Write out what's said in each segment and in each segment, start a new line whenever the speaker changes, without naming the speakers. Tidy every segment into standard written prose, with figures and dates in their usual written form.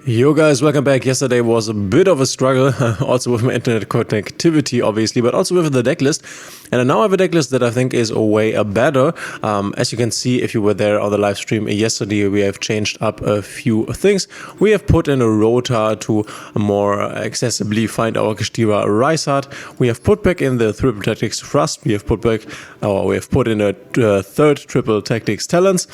Yo guys, welcome back. Yesterday was a bit of a struggle, also with my internet connectivity obviously, but also with the deck list. And I now have a deck list that I think is way better. As you can see, if you were there on the live stream yesterday, we have changed up a few things. We have put in a rota to more accessibly find our KASHTIRA Rysart. We have put back in the triple tactics thrust. We have put in a third triple tactics talents.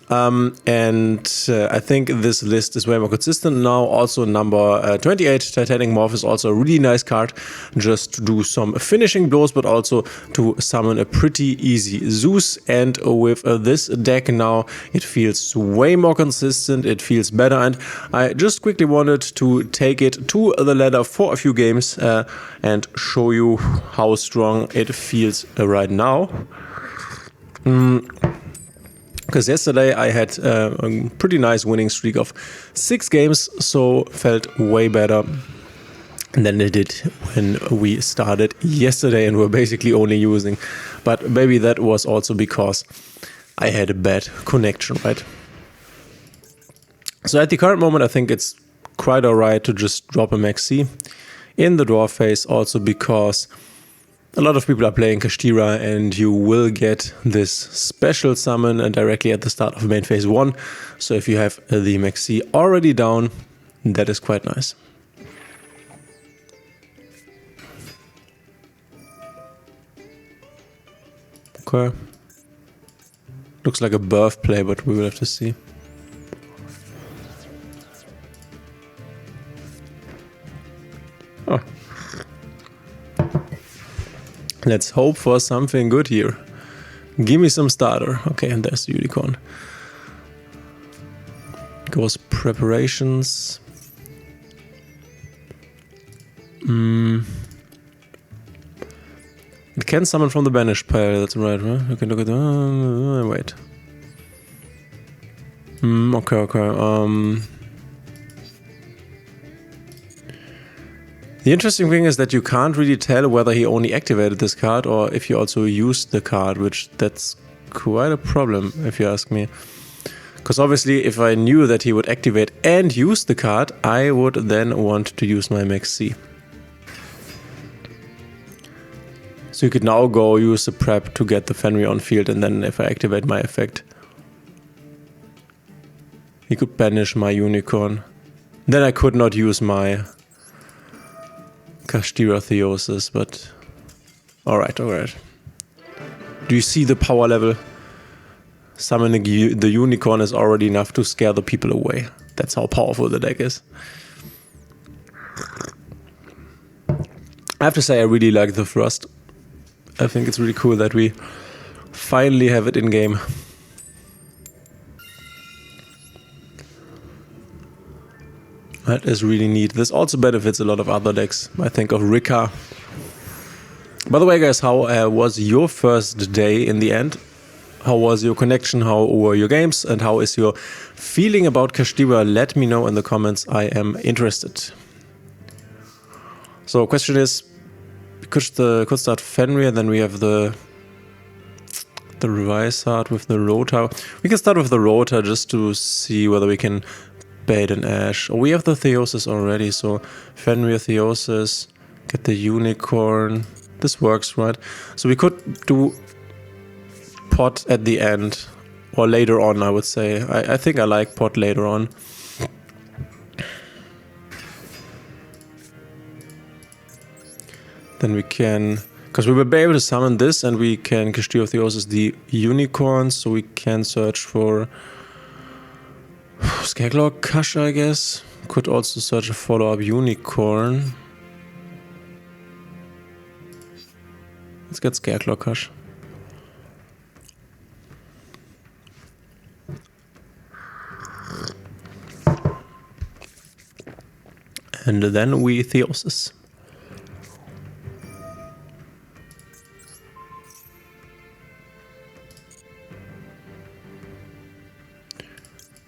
I think this list is way more consistent now. Also number 28 Titanic Morph is also a really nice card just to do some finishing blows, but also to summon a pretty easy Zeus. And with this deck now it feels way more consistent, it feels better, and I just quickly wanted to take it to the ladder for a few games and show you how strong it feels right now. Because yesterday I had a pretty nice winning streak of 6 games, so felt way better than it did when we started yesterday and were basically only using. But maybe that was also because I had a bad connection, right? So at the current moment I think it's quite alright to just drop a Maxi in the draw phase, also because a lot of people are playing KASHTIRA and you will get this special summon directly at the start of main phase 1. So if you have the Maxi already down, that is quite nice. Okay. Looks like a birth play, but we will have to see. Oh. Let's hope for something good here. Give me some starter. Okay, and there's the unicorn. Goes preparations. It can summon from the banished pile, that's right, right? You can look at wait. Okay. The interesting thing is that you can't really tell whether he only activated this card or if he also used the card, which that's quite a problem if you ask me. Because obviously if I knew that he would activate and use the card, I would then want to use my Maxi. So you could now go use the prep to get the Fenrir on field, and then if I activate my effect, he could banish my unicorn. Then I could not use my KASHTIRA Theosis, but alright. Do you see the power level? Summoning the unicorn is already enough to scare the people away. That's how powerful the deck is. I have to say I really like the thrust. I think it's really cool that we finally have it in game. That is really neat. This also benefits a lot of other decks. I think of Rika. By the way, guys, how was your first day in the end? How was your connection? How were your games? And how is your feeling about KASHTIRA? Let me know in the comments. I am interested. So, question is, we could start Fenrir, then we have the Rysart with the Rota. We can start with the Rota just to see whether we can bait an Ash. Oh, we have the Theosis already, so Fenrir Theosis, get the unicorn. This works, right? So we could do pot at the end, or later on, I would say. I think I like pot later on. Then we can, because we will be able to summon this, and we can KASHTIRA Theosis the unicorn, so we can search for Scareclaw Kash, I guess. Could also search a follow-up unicorn. Let's get Scareclaw Kash. And then we Theosis.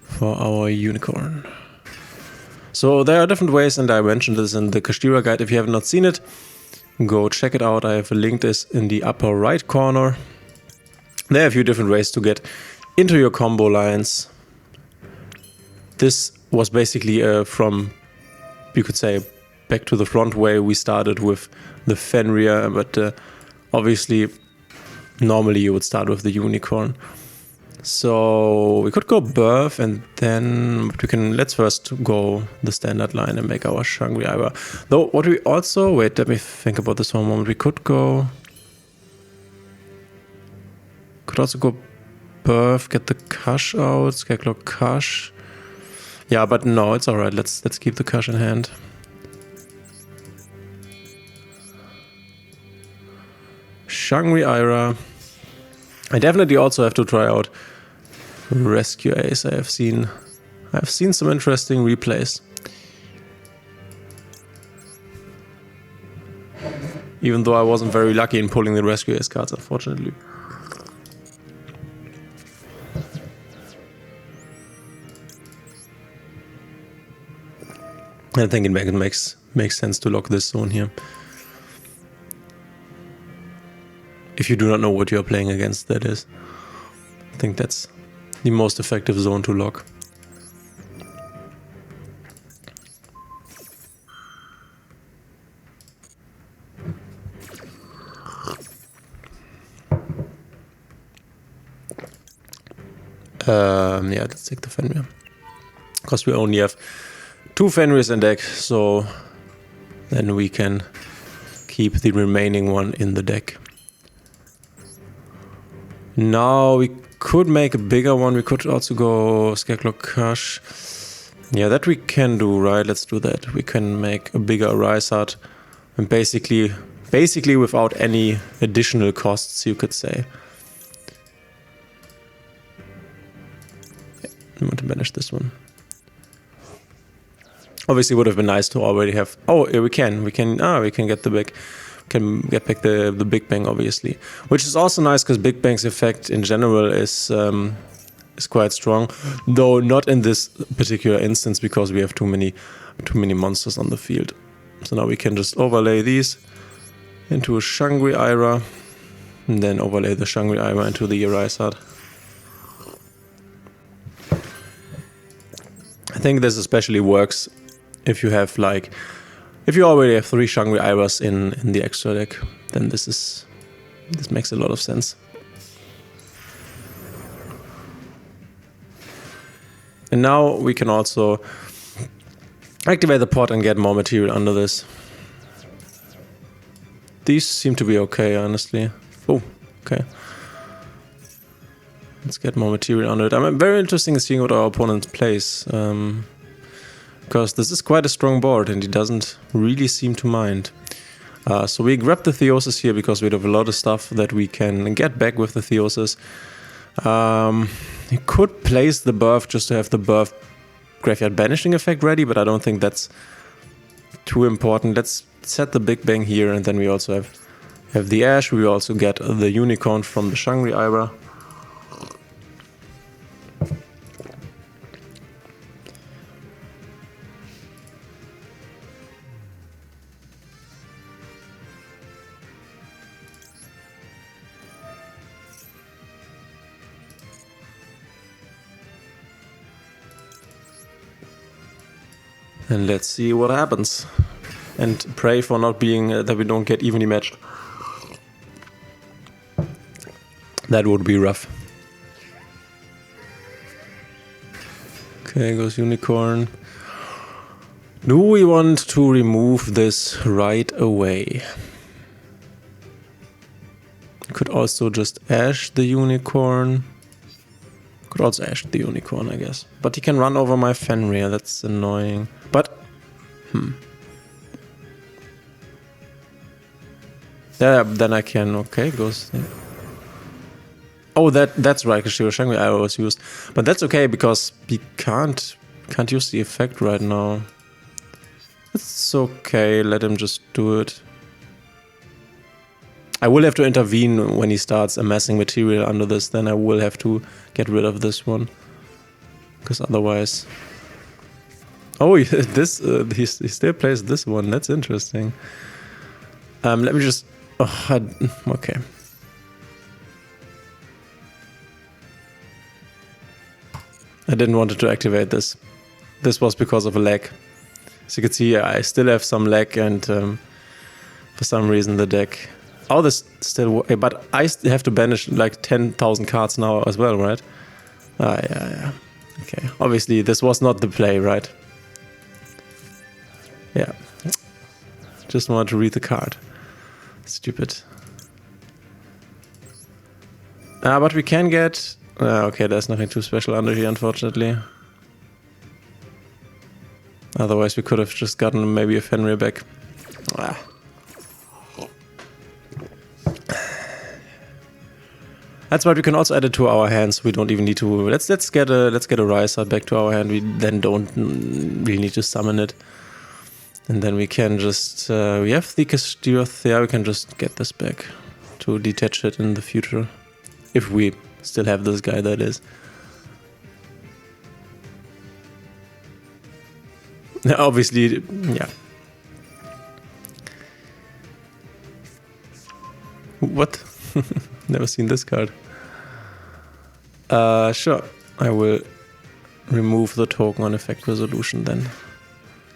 For our unicorn. So there are different ways, and I mentioned this in the KASHTIRA guide. If you have not seen it, go check it out. I have linked this in the upper right corner. There are a few different ways to get into your combo lines. This was basically from, you could say, back to the front way we started with the Fenrir, but obviously normally you would start with the unicorn. So we could go birth and then we can, let's first go the standard line and make our Shangri-La. Though what we also, wait, let me think about this for a moment. We could also go birth, get the Kash out, Scarecrow Kash. Yeah, but no, it's alright. Let's keep the Kash in hand. Shangri-La. I definitely also have to try out Rescue Ace. I've seen some interesting replays. Even though I wasn't very lucky in pulling the Rescue Ace cards, unfortunately. I think it makes sense to lock this zone here. If you do not know what you're playing against, that is. I think that's the most effective zone to lock. Yeah, let's take the Fenrir. Because we only have 2 Fenrirs in deck, so then we can keep the remaining one in the deck. Now we could make a bigger one. We could also go Scarecrow Kash. Yeah, that we can do, right? Let's do that. We can make a bigger Rise Hut. And basically without any additional costs, you could say. I want to banish this one. Obviously, it would have been nice to already have. Oh, yeah, we can get the big. Can get back the Big Bang, obviously, which is also nice because Big Bang's effect in general is quite strong, though not in this particular instance because we have too many monsters on the field. So now we can just overlay these into a Shangri-La, and then overlay the Shangri-La into the Rise Hut. I think this especially works if you have if you already have 3 Shangri-Las in the extra deck, then this makes a lot of sense. And now we can also activate the pot and get more material under this. These seem to be okay, honestly. Oh, okay. Let's get more material under it. I'm very interested in seeing what our opponent plays. Because this is quite a strong board and he doesn't really seem to mind. So we grab the Theosis here because we have a lot of stuff that we can get back with the Theosis. You could place the Birth just to have the Birth Graveyard Banishing effect ready, but I don't think that's too important. Let's set the Big Bang here, and then we also have the Ash. We also get the Unicorn from the Shangri-La. And let's see what happens. And pray for not being that we don't get evenly matched. That would be rough. Okay, goes Unicorn. Do we want to remove this right away? Could also just Ash the Unicorn. Could also Ash the Unicorn, I guess. But he can run over my Fenrir, that's annoying. But, yeah, then I can, okay, goes... Yeah. Oh, that's right, Kashira Shangri-La was used. But that's okay, because we can't use the effect right now. It's okay, let him just do it. I will have to intervene when he starts amassing material under this, then I will have to get rid of this one. Because otherwise... Oh, this he still plays this one, that's interesting. Let me just... Oh, okay. I didn't want to activate this. this was because of a lag. As you can see, I still have some lag, and for some reason the deck... Oh, this still... But I have to banish like 10,000 cards now as well, right? Yeah. Okay. Obviously, this was not the play, right? Yeah. Just wanted to read the card. Stupid. But we can get... okay, there's nothing too special under here, unfortunately. Otherwise, we could have just gotten maybe a Fenrir back. That's why we can also add it to our hands. We don't even need to... Let's get a Rysart back to our hand. We then don't really need to summon it. And then we can just... we have the KASHTIRA there. We can just get this back to detach it in the future. If we still have this guy, that is. Obviously, yeah. What? Never seen this card. Sure. I will remove the token on effect resolution then.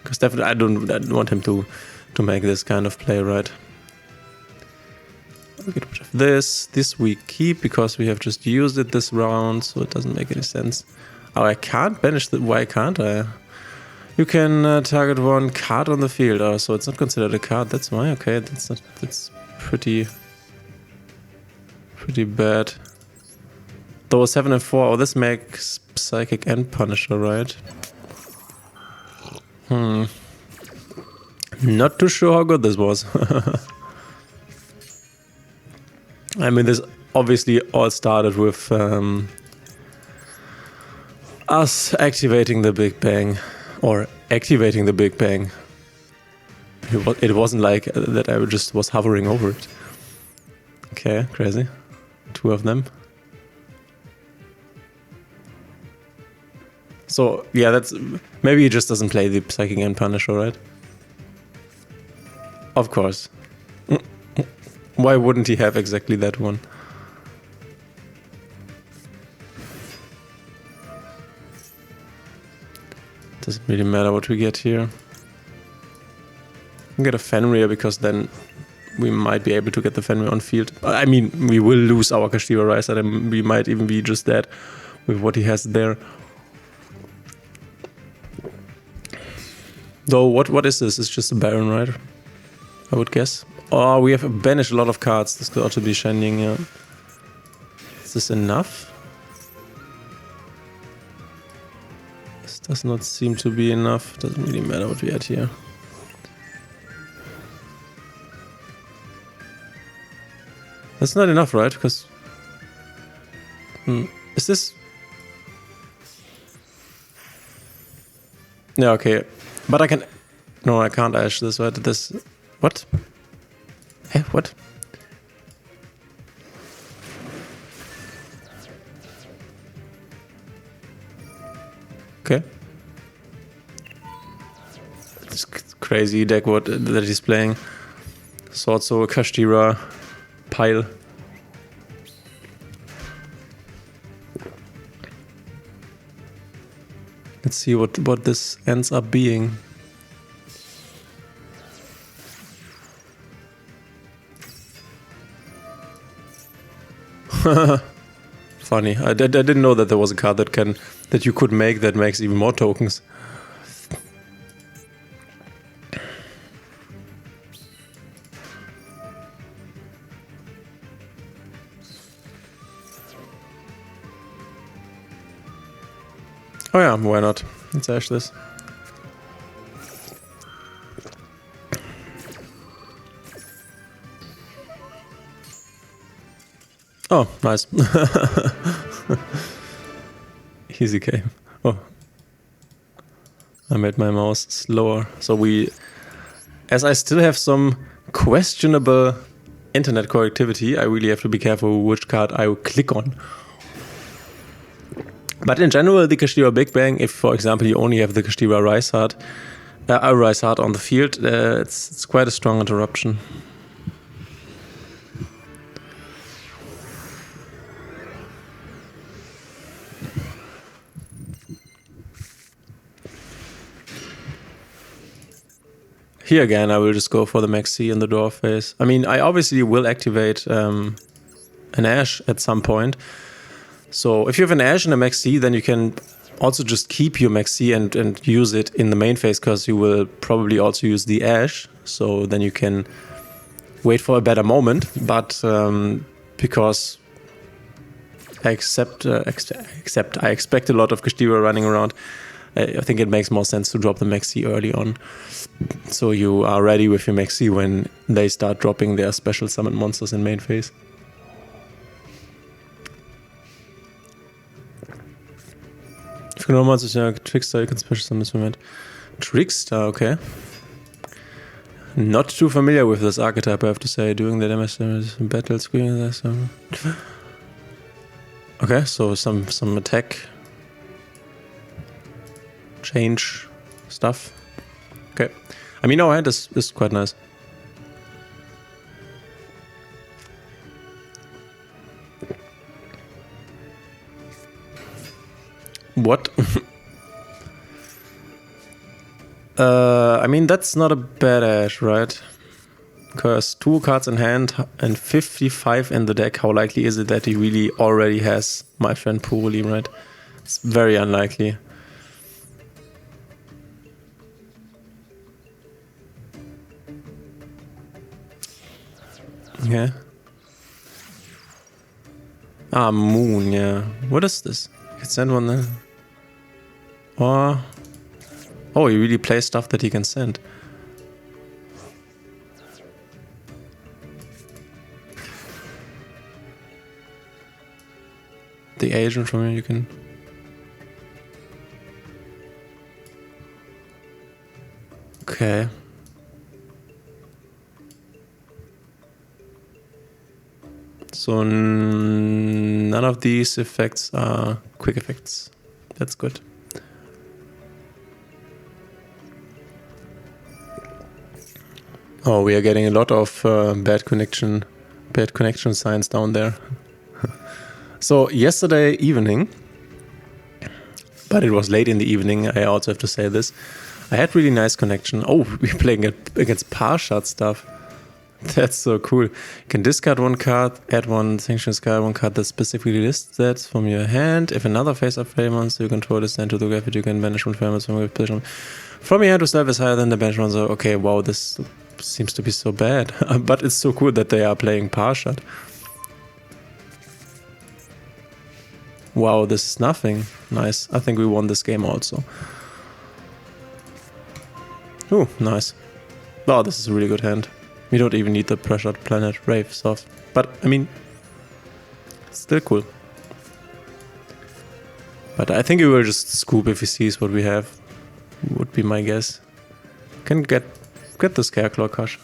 Because definitely I don't want him to make this kind of play, right? We get rid of this. This we keep because we have just used it this round, so it doesn't make any sense. Oh, I can't banish the... Why can't I? You can target one card on the field. Oh, so it's not considered a card. That's why. Okay, that's pretty bad. Though 7 and 4. Oh, this makes Psychic and Punisher, right? Not too sure how good this was. I mean, this obviously all started with us activating the Big Bang. Or activating the Big Bang. It wasn't like that I just was hovering over it. Okay, crazy. 2 of them. So, yeah, that's... Maybe he just doesn't play the Psychic and Punisher, right? Of course. Why wouldn't he have exactly that one? Doesn't really matter what we get here. We can get a Fenrir because then we might be able to get the Fenrir on field. I mean, we will lose our KASHTIRA Rysart and we might even be just dead with what he has there. Though, what is this? It's just a Baron, right? I would guess. Oh, we have banished a lot of cards. This could also be Shending, yeah. Is this enough? This does not seem to be enough. Doesn't really matter what we had here. That's not enough, right? Because... is this... Yeah, okay. But I can... No, I can't ash this, right? This... What? Hey, what? Okay. It's crazy deck that he's playing. Sword Soul, KASHTIRA, pile. Let's see what this ends up being. Funny. I didn't know that there was a card that you could make that makes even more tokens. Oh yeah, why not? Let's ash this. Oh, nice. Easy game. Oh. I made my mouse slower. So as I still have some questionable internet connectivity, I really have to be careful which card I click on. But in general, the KASHTIRA Big Bang, if for example you only have the KASHTIRA Rysart on the field, it's quite a strong interruption. Here again, I will just go for the Maxi in the dwarf phase. I mean, I obviously will activate an Ash at some point. So if you have an Ash and a Maxi, then you can also just keep your Maxi and use it in the main phase, because you will probably also use the Ash. So then you can wait for a better moment. But because I expect a lot of KASHTIRA running around, I think it makes more sense to drop the Maxi early on. So you are ready with your Maxi when they start dropping their special summon monsters in main phase. If you know monsters, yeah, Trickster, you can special summon this moment. Trickster, okay. Not too familiar with this archetype, I have to say. Doing the damage battle screen. Okay, so some attack change stuff. Okay. I mean, our hand is quite nice. What? I mean, that's not a bad Ash, right? Because 2 cards in hand and 55 in the deck, how likely is it that he really already has my friend Puruli, right? It's very unlikely. Yeah. Ah, Moon, yeah. What is this? You can send one there. Oh, he really plays stuff that he can send. The agent from here you can... Okay. So none of these effects are quick effects. That's good. Oh, we are getting a lot of bad connection signs down there. So yesterday evening, but it was late in the evening, I also have to say this, I had really nice connection. Oh, we're playing against Parshat stuff. That's so cool. You can discard 1 card, add 1 sanctions card, 1 card that specifically lists that from your hand. If another face-up play monster you control is sent to the graveyard, you can banish 1 famous from your position. From your hand to self is higher than the bench monster. Okay, wow, this seems to be so bad. But it's so cool that they are playing Parshat. Wow, this is nothing. Nice. I think we won this game also. Ooh, nice. Oh, this is a really good hand. We don't even need the Pressured Planet Rave stuff. But, I mean, still cool. But I think he will just scoop if he sees what we have. Would be my guess. Can get the Scareclaw Kash.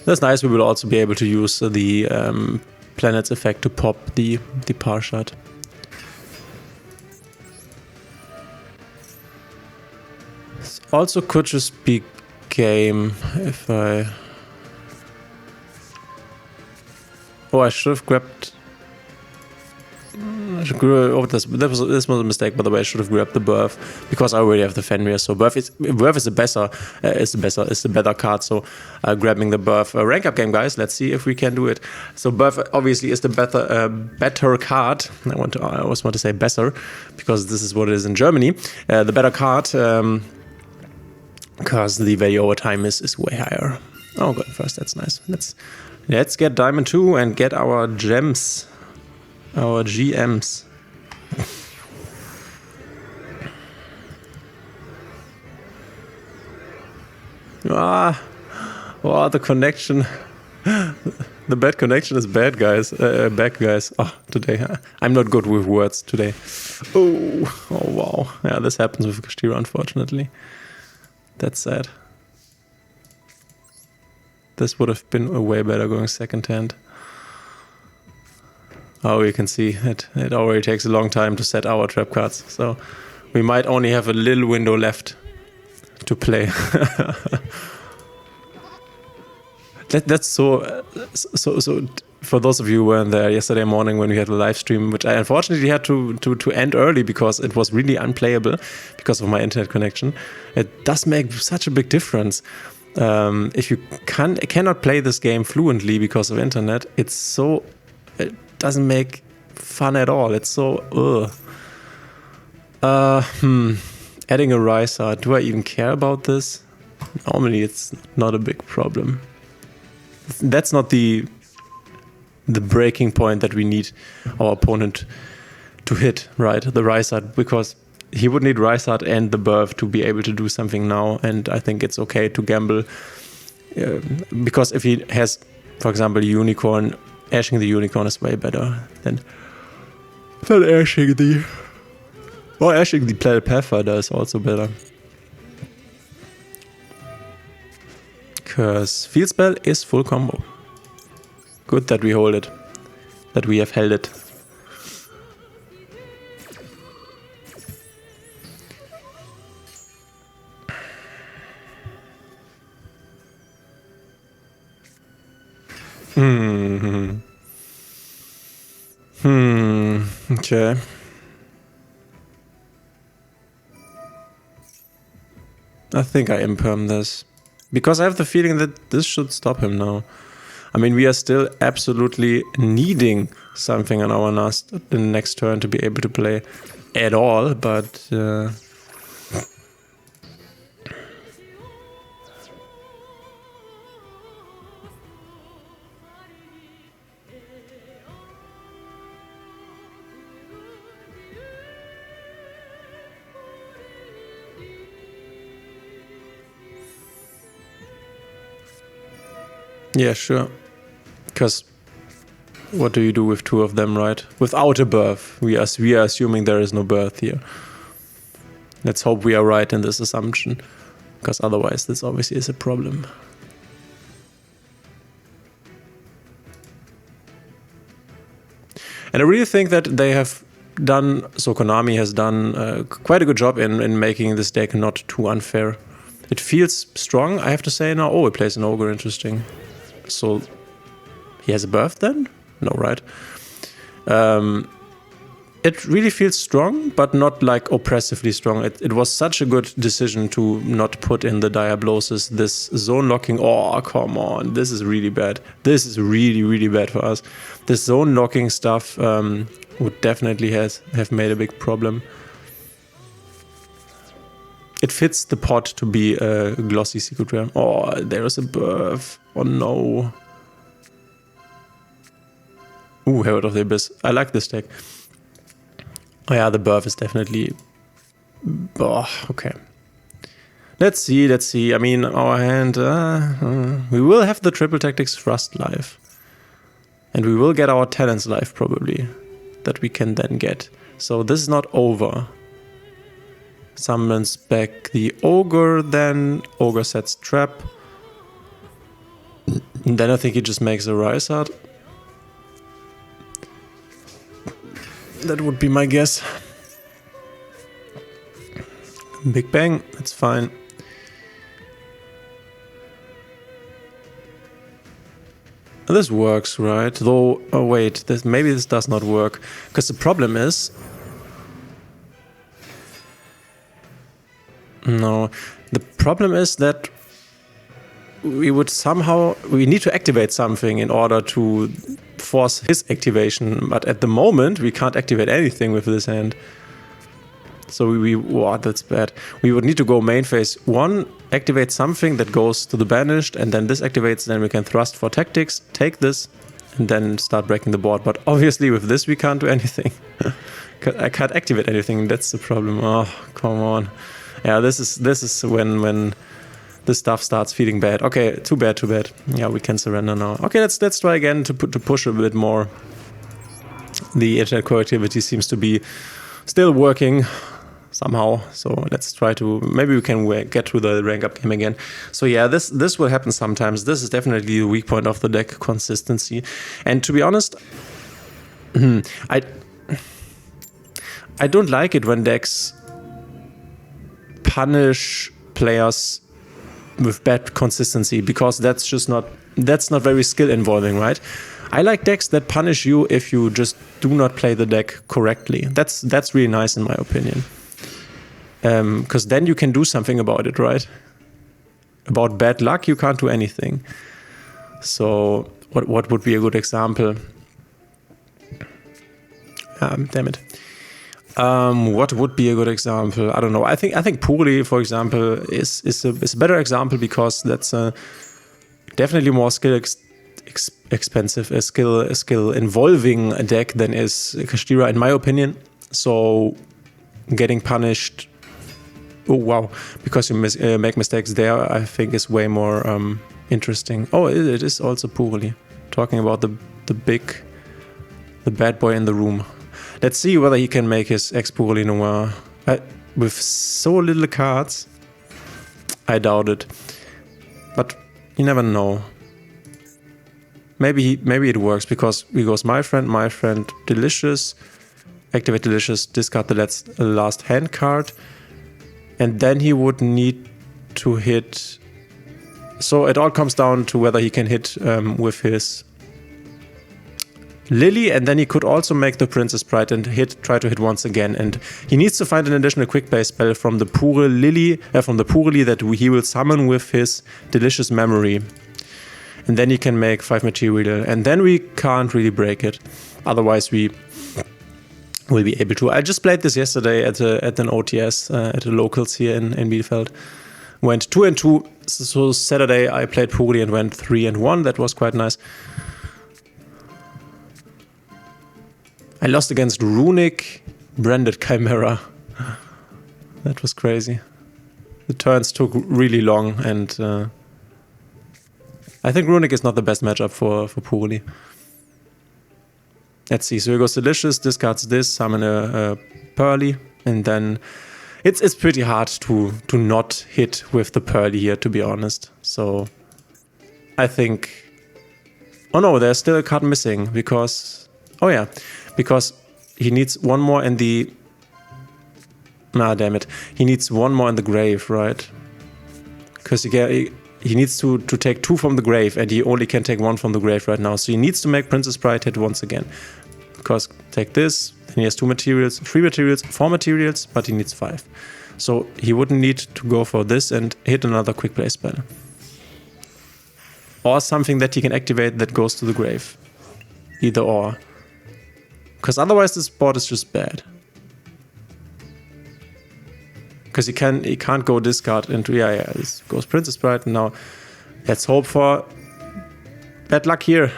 That's nice. We will also be able to use the planet's effect to pop the Parshat. This also could just be game if I... Oh, I should have grabbed... Oh, this was a mistake, by the way. I should have grabbed the Birth because I already have the Fenrir. So Birth is the better card. So grabbing the Birth rank up game, guys. Let's see if we can do it. So Birth obviously is the better card. I always want to say better because this is what it is in Germany. The better card because the value over time is way higher. Oh, good. First, that's nice. Let's get Diamond 2 and get our gems. Our GMs. Oh, the connection. The bad connection is bad, guys. Bad guys. Oh, today. I'm not good with words today. Oh, wow. Yeah, this happens with KASHTIRA, unfortunately. That's sad. This would have been a way better going second hand. Oh, you can see it already takes a long time to set our trap cards. So we might only have a little window left to play. That's so for those of you who weren't there yesterday morning when we had a live stream, which I unfortunately had to end early because it was really unplayable because of my internet connection, it does make such a big difference. If you cannot play this game fluently because of internet, it doesn't make fun at all. It's so adding a Rysart. Do I even care about this? Normally it's not a big problem. That's not the breaking point that we need our opponent to hit, right? The Rysart, because he would need Rysart and the Birth to be able to do something now, and I think it's okay to gamble. Because if he has, for example, Unicorn, ashing the Unicorn is way better than ashing the... Or ashing the Pathfinder is also better. Because Field Spell is full combo. Good that we hold it. That we have held it. Okay. I think I imperm this. Because I have the feeling that this should stop him now. I mean, we are still absolutely needing something on our the next turn to be able to play at all, but... yeah, sure. Because what do you do with two of them, right? Without a Birth. We are assuming there is no Birth here. Let's hope we are right in this assumption. Because otherwise this obviously is a problem. And I really think that they have done, so Konami has done quite a good job in making this deck not too unfair. It feels strong, I have to say now. Oh, it plays an Ogre, interesting. So, he has a Birth then? No, right? It really feels strong, but not like oppressively strong. It was such a good decision to not put in the Diablosis, this zone locking. Oh, come on, this is really bad. This is really, really bad for us. This zone locking stuff would definitely have made a big problem. It fits the pot to be a glossy secret rare. Oh, there is a Birth. Oh no. Ooh, Herald of the Abyss. I like this deck. Oh yeah, the Birth is definitely... Oh, okay. Let's see. I mean, our hand... we will have the Triple Tactics Thrust live. And we will get our Talents live, probably. That we can then get. So this is not over. Summons back the Ogre, then Ogre sets Trap. And then I think he just makes a Rysart. That would be my guess. Big Bang, that's fine. This works, right? Though, oh wait, maybe this does not work. Because the problem is... No, the problem is that we need to activate something in order to force his activation, but at the moment we can't activate anything with this hand. So wow, that's bad. We would need to go main phase 1, activate something that goes to the banished, and then this activates, then we can thrust for tactics, take this, and then start breaking the board. But obviously with this we can't do anything. I can't activate anything, that's the problem. Oh, come on. Yeah, this is when this stuff starts feeling bad. Okay, too bad. Yeah, we can surrender now. Okay, let's try again to push a bit more. The internet connectivity seems to be still working somehow. So let's try to, maybe we can get to the rank up game again. So yeah, this will happen sometimes. This is definitely the weak point of the deck, consistency. And to be honest, I don't like it when decks punish players with bad consistency, because that's not very skill involving, right? I like decks that punish you if you just do not play the deck correctly. That's really nice in my opinion. Because then you can do something about it, right? About bad luck, you can't do anything. So what would be a good example? Damn it. What would be a good example? I don't know. I think Puri, for example, is a better example because that's definitely more expensive, a skill involving a deck than is KASHTIRA, in my opinion. So getting punished, oh wow, because you make mistakes there, I think is way more interesting. Oh, it is also Puri. Talking about the bad boy in the room. Let's see whether he can make his ex-Puri Noir. With so little cards, I doubt it. But you never know. Maybe it works because he goes my friend, Delicious, activate Delicious, discard the last hand card, and then he would need to hit. So it all comes down to whether he can hit with his Lily, and then he could also make the Princess Bride and try to hit once again. And he needs to find an additional quick play spell from the Puri Lily, that he will summon with his Delicious Memory. And then he can make 5 material, and then we can't really break it. Otherwise, we will be able to. I just played this yesterday at an OTS at the locals here in Bielefeld. Went 2-2. So Saturday I played Puri and went 3-1. That was quite nice. I lost against Runic, Branded Chimera. That was crazy. The turns took really long, and I think Runic is not the best matchup for Puri. Let's see. So he goes Delicious, discards this, summon a Pearly, and then it's pretty hard to not hit with the Pearly here, to be honest. So I think. Oh no, there's still a card missing because. Oh yeah. Because he needs one more in the... Nah, damn it. He needs one more in the grave, right? Because he needs to take 2 from the grave, and he only can take 1 from the grave right now. So he needs to make Princess Bride hit once again. Because take this, then he has 2 materials, 3 materials, 4 materials, but he needs 5. So he wouldn't need to go for this and hit another quick play spell. Or something that he can activate that goes to the grave. Either or. Because otherwise this board is just bad. Because he can't go discard into... Yeah, this goes Princess Bride. And now let's hope for bad luck here.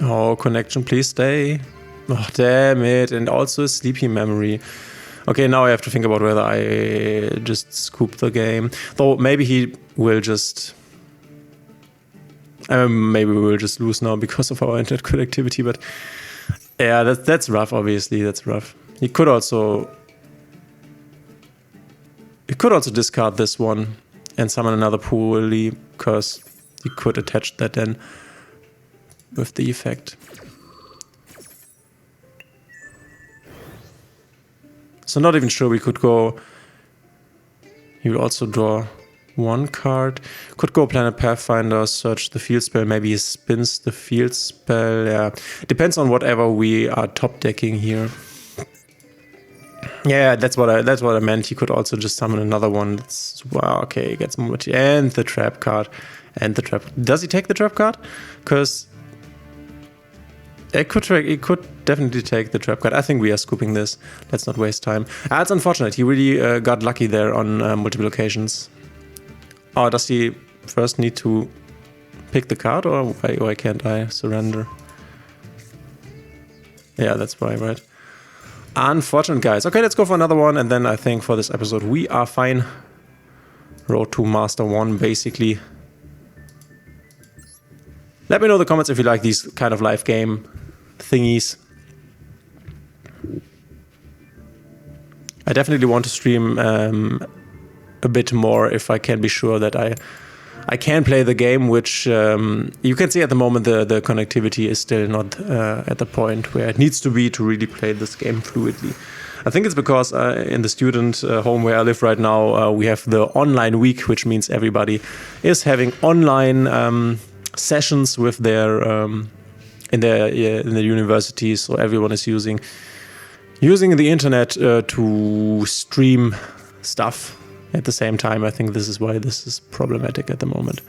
Oh, connection, please stay. Oh, damn it. And also a sleepy memory. Okay, now I have to think about whether I just scoop the game. Though maybe he will just... maybe we will just lose now because of our internet connectivity, but... Yeah, that's rough, obviously, that's rough. He could also discard this one and summon another Puri, because he could attach that then with the effect. So not even sure we could go... He will also draw 1 card. Could go Planet Pathfinder, search the field spell. Maybe he spins the field spell. Yeah, depends on whatever we are top decking here. Yeah, that's what I meant. He could also just summon another one. That's, wow, okay, he gets more material. And the trap card. And the trap. Does he take the trap card? Because it could definitely take the trap card. I think we are scooping this. Let's not waste time. It's unfortunate. He really got lucky there on multiple occasions. Oh, does he first need to pick the card, or why can't I surrender? Yeah, that's why, right? Unfortunate, guys. Okay, let's go for another one, and then I think for this episode we are fine. Road to Master 1, basically. Let me know in the comments if you like these kind of live game thingies. I definitely want to stream a bit more if I can be sure that I can play the game, which you can see at the moment the connectivity is still not at the point where it needs to be to really play this game fluidly. I think it's because in the student home where I live right now, we have the online week, which means everybody is having online sessions with their in their universities. So everyone is using the internet to stream stuff at the same time. I think this is why this is problematic at the moment.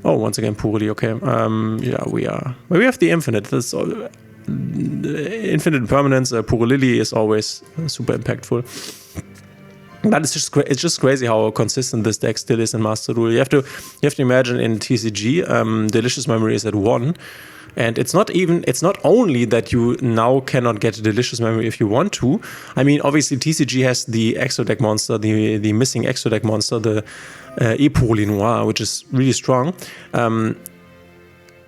Oh, once again, poorly. Okay. Yeah, we have the infinite. That's all. Infinite impermanence. Poor Lily is always super impactful. But it's just crazy how consistent this deck still is in Master Duel. You have to imagine in TCG, Delicious Memory is at 1. And it's not only that you now cannot get a Delicious Memory if you want to. I mean, obviously TCG has the extra deck monster, the missing extra deck monster, the Epoli Noir, which is really strong.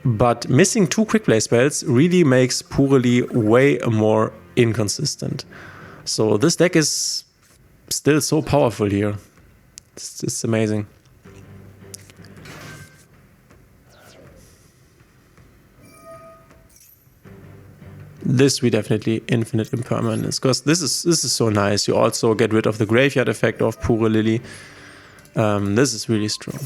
But missing 2 quick play spells really makes Purely way more inconsistent. So this deck is still so powerful here. It's amazing. This we definitely infinite impermanence, because this is so nice. You also get rid of the graveyard effect of Pure Lily. This is really strong.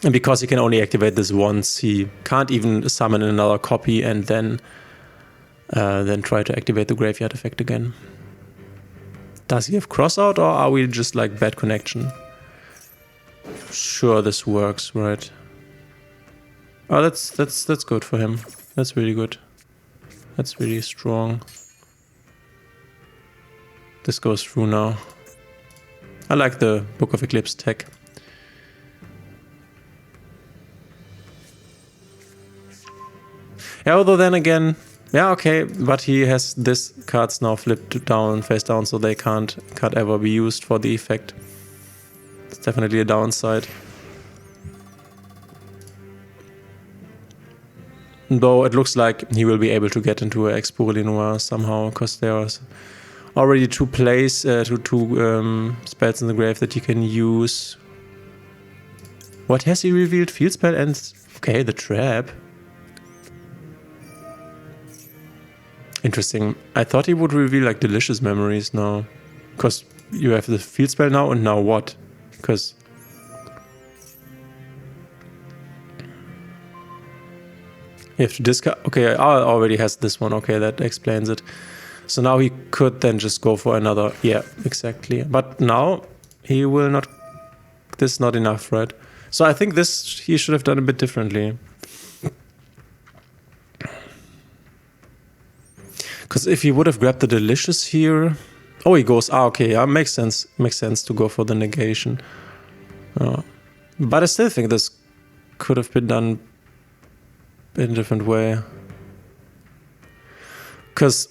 And because he can only activate this once, he can't even summon another copy and then try to activate the graveyard effect again. Does he have crossout, or are we just like bad connection? Sure, this works, right? Oh, that's good for him. That's really good. That's really strong. This goes through now. I like the Book of Eclipse tech. Yeah, although then again, yeah, okay, but he has this cards now flipped down, face down, so they can't ever be used for the effect. It's definitely a downside. Though it looks like he will be able to get into an Expurely Noir somehow, because there are already 2 plays, two spells in the grave that he can use. What has he revealed? Field spell and... okay, the trap. Interesting. I thought he would reveal like Delicious Memories now. Because you have the field spell now, and now what? Because... you have to discard... okay, I already has this one. Okay, that explains it. So now he could then just go for another... yeah, exactly. But now he will not... this is not enough, right? So I think this he should have done a bit differently. Because if he would have grabbed the Delicious here... oh, he goes... ah, okay, yeah, makes sense. Makes sense to go for the negation. But I still think this could have been done in a different way. Because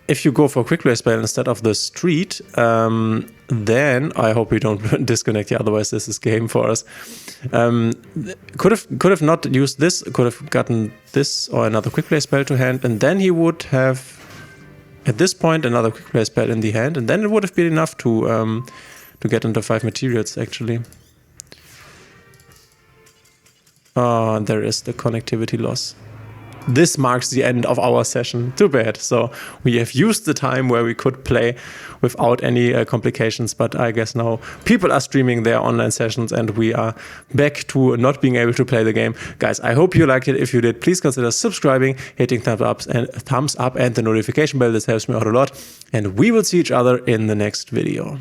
if you go for a quick play spell instead of the street, then I hope we don't disconnect here, otherwise this is game for us. Could have not used this, could have gotten this or another quick play spell to hand, and then he would have at this point another quick play spell in the hand, and then it would have been enough to get into 5 materials actually. There is the connectivity loss. This marks the end of our session. Too bad. So we have used the time where we could play without any complications, but I guess now people are streaming their online sessions and we are back to not being able to play the game. Guys, I hope you liked it. If you did, please consider subscribing, hitting thumbs up and the notification bell. This helps me out a lot. And we will see each other in the next video.